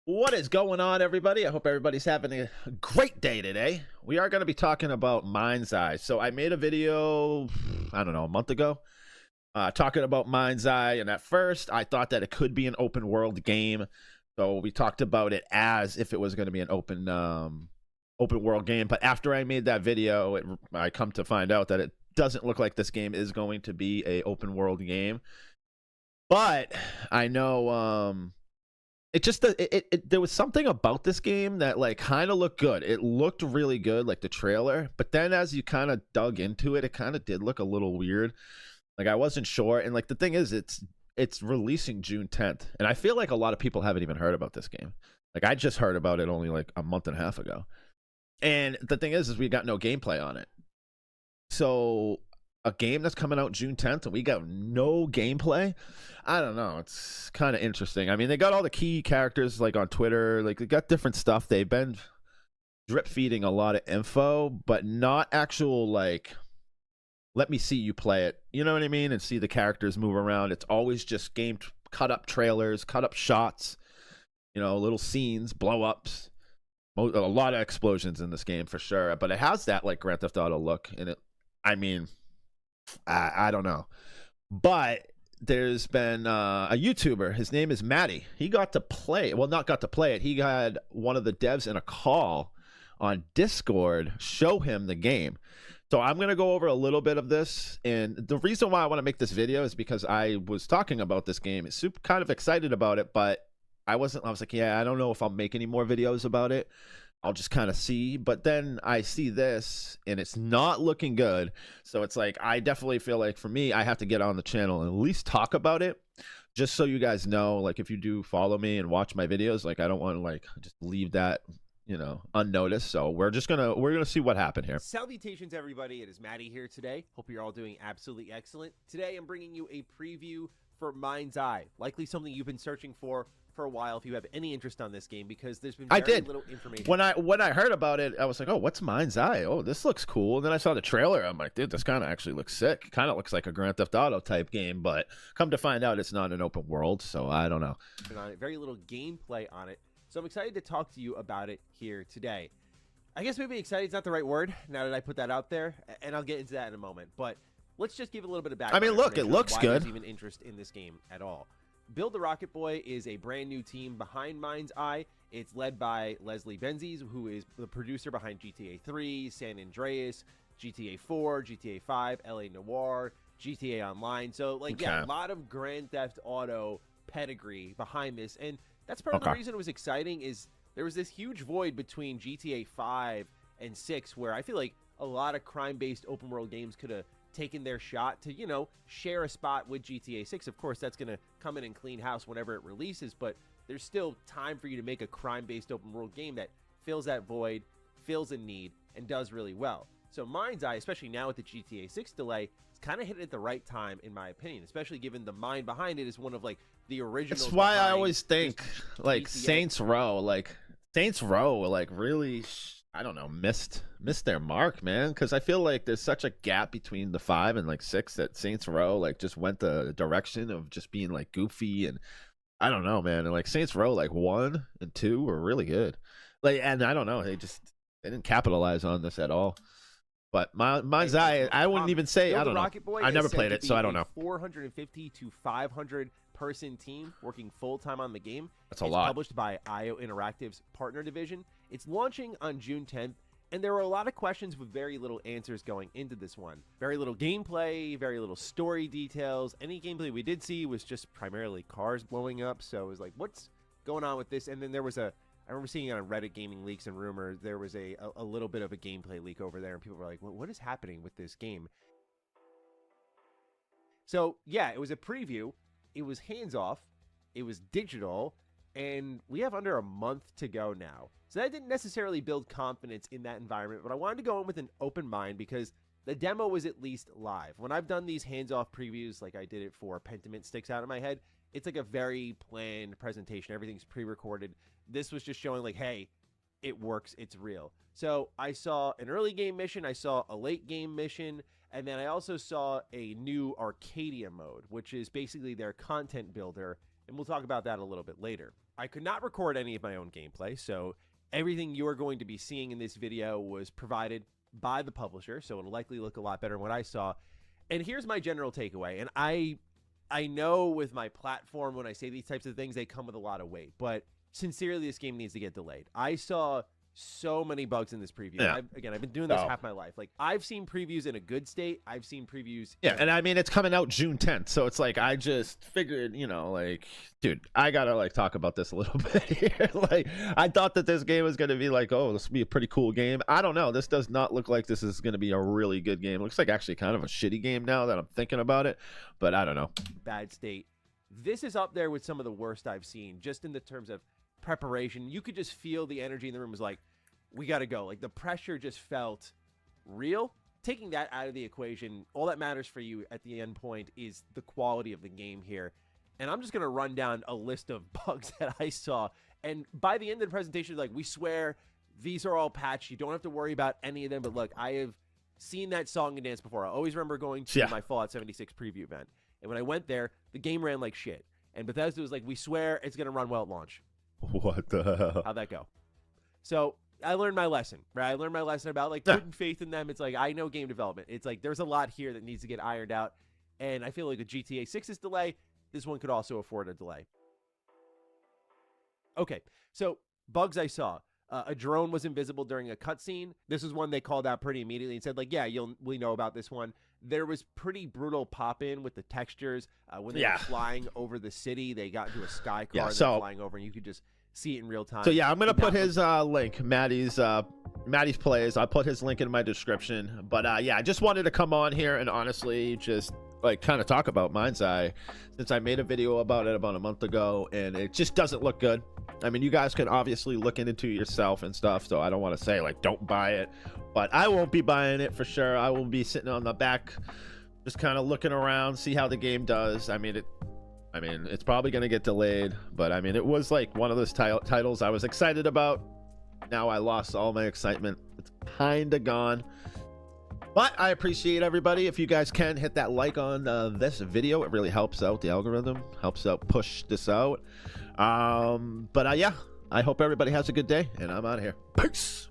What is going on, everybody? I hope everybody's having a great day today. We are going to be talking about Mindseye. So I made a video, I don't know, a month ago, talking about Mindseye. And at first, I thought that it could be an open world game. So we talked about it as if it was going to be an open world game. But after I made that video, I come to find out that it doesn't look like this game is going to be a open world game. But I know. There was something about this game that like kind of looked good. It looked really good, like the trailer, but then as you kind of dug into it, it kind of did look a little weird. Like I wasn't sure. And like the thing is, it's releasing June 10th, and I feel like a lot of people haven't even heard about this game. Like I just heard about it only like a month and a half ago. And the thing is we got no gameplay on it. So a game that's coming out June 10th and we got no gameplay. I don't know. It's kind of interesting. I mean, they got all the key characters like on Twitter, like they got different stuff. They've been drip feeding a lot of info, but not actual like let me see you play it. You know what I mean? And see the characters move around. It's always just game cut up trailers, cut up shots, little scenes, blow ups. A lot of explosions in this game for sure, but it has that like Grand Theft Auto look in it. I mean, I don't know, but there's been a YouTuber. His name is Matty. He got to play. Well, not got to play it. He had one of the devs in a call on Discord show him the game. So I'm going to go over a little bit of this. And the reason why I want to make this video is because I was talking about this game. Super kind of excited about it, but I was like, yeah, I don't know if I'll make any more videos about it. I'll just kind of see. But then I see this and it's not looking good. So it's like, I definitely feel like for me, I have to get on the channel and at least talk about it. Just so you guys know, like if you do follow me and watch my videos, like I don't want to like just leave that, unnoticed. So we're gonna see what happened here. Salutations, everybody. It is Maddie here today. Hope you're all doing absolutely excellent. Today, I'm bringing you a preview for Mindseye. Likely something you've been searching for a while if you have any interest on this game, because there's been very little information. When I heard about it, I was like, oh, what's Mindseye? Oh, this looks cool. And then I saw the trailer. I'm like, dude, this kind of actually looks sick. Kind of looks like a Grand Theft Auto type game, but come to find out it's not an open world, so I don't know. Very little gameplay on it. So I'm excited to talk to you about it here today. I guess maybe excited is not the right word now that I put that out there, and I'll get into that in a moment. But let's just give a little bit of background. I mean, look, it looks good. There's even interest in this game at all. Build the Rocket Boy is a brand new team behind Mindseye. It's led by Leslie Benzies, who is the producer behind GTA 3, San Andreas, GTA 4, GTA 5, LA Noire, GTA Online. So, like, yeah, a lot of Grand Theft Auto pedigree behind this. And that's part of the reason it was exciting is there was this huge void between GTA 5 and 6 where I feel like a lot of crime-based open-world games could have taken their shot to, share a spot with GTA 6. Of course, that's going to come in and clean house whenever it releases, but there's still time for you to make a crime-based open-world game that fills that void, fills a need, and does really well. So Mindseye, especially now with the GTA 6 delay, is kind of hit at the right time, in my opinion, especially given the mind behind it is one of, like, the original. That's why I always think, like, Saints Row, really, I don't know, missed their mark, man, because I feel like there's such a gap between the 5 and like 6 that Saints Row like just went the direction of just being like goofy, and I don't know, man. And like Saints Row like 1 and 2 were really good, like, and I don't know, they didn't capitalize on this at all. But Mindseye, I wouldn't even say, I don't know. I never played it, so I don't know. 450 to 500 person team working full-time on the game. That's a lot. Published by IO Interactive's partner division. It's launching on June 10th, and there were a lot of questions with very little answers going into this one. Very little gameplay, very little story details. Any gameplay we did see was just primarily cars blowing up, so it was like, what's going on with this? And then there was I remember seeing it on Reddit Gaming Leaks and Rumors, there was a little bit of a gameplay leak over there, and people were like, well, what is happening with this game? So, yeah, it was a preview. It was hands-off, it was digital, and we have under a month to go now. So that didn't necessarily build confidence in that environment, but I wanted to go in with an open mind because the demo was at least live. When I've done these hands-off previews, like I did it for Pentiment Sticks Out of My Head, it's like a very planned presentation. Everything's pre-recorded. This was just showing like, hey, it works, it's real. So I saw an early game mission, I saw a late game mission, and then I also saw a new Arcadia mode, which is basically their content builder, and we'll talk about that a little bit later. I could not record any of my own gameplay, so everything you're going to be seeing in this video was provided by the publisher, so it'll likely look a lot better than what I saw. And here's my general takeaway, and I know with my platform, when I say these types of things, they come with a lot of weight, but sincerely, this game needs to get delayed. I saw so many bugs in this preview. Yeah. I've been doing this half my life. Like, I've seen previews in a good state. I've seen previews. Yeah, and I mean, it's coming out June 10th, so it's like, I just figured, you know, like, dude, I gotta, like, talk about this a little bit here. Like, I thought that this game was gonna be like, oh, this will be a pretty cool game. I don't know. This does not look like this is gonna be a really good game. It looks like actually kind of a shitty game now that I'm thinking about it, but I don't know. Bad state. This is up there with some of the worst I've seen, just in the terms of preparation. You could just feel the energy in the room was like, we got to go. Like, the pressure just felt real. Taking that out of the equation, all that matters for you at the end point is the quality of the game here. And I'm just going to run down a list of bugs that I saw. And by the end of the presentation, like, we swear these are all patched. You don't have to worry about any of them. But look, I have seen that song and dance before. I always remember going to my Fallout 76 preview event. And when I went there, the game ran like shit. And Bethesda was like, we swear it's going to run well at launch. What the hell? How'd that go? So I learned my lesson, right? I learned my lesson about, like, putting faith in them. It's like, I know game development. It's like, there's a lot here that needs to get ironed out. And I feel like a GTA 6's delay, this one could also afford a delay. Okay, so bugs I saw. A drone was invisible during a cutscene. This was one they called out pretty immediately and said, like, yeah, we know about this one. There was pretty brutal pop-in with the textures. When they were flying over the city, they got into a sky car that was flying over, and you could just see it in real time. So yeah, I'm gonna put his link, Maddie's plays. I'll put his link in my description. But yeah, I just wanted to come on here and honestly just like kind of talk about Mindseye, since I made a video about it about a month ago, and it just doesn't look good. I mean, you guys can obviously look into it yourself and stuff, so I don't want to say like don't buy it, but I won't be buying it for sure. I will be sitting on the back, just kind of looking around, see how the game does. I mean, it's probably going to get delayed, but I mean, it was like one of those titles I was excited about. Now I lost all my excitement. It's kind of gone. But I appreciate everybody. If you guys can hit that like on this video, it really helps out the algorithm, helps out push this out. But yeah, I hope everybody has a good day, and I'm out of here. Peace.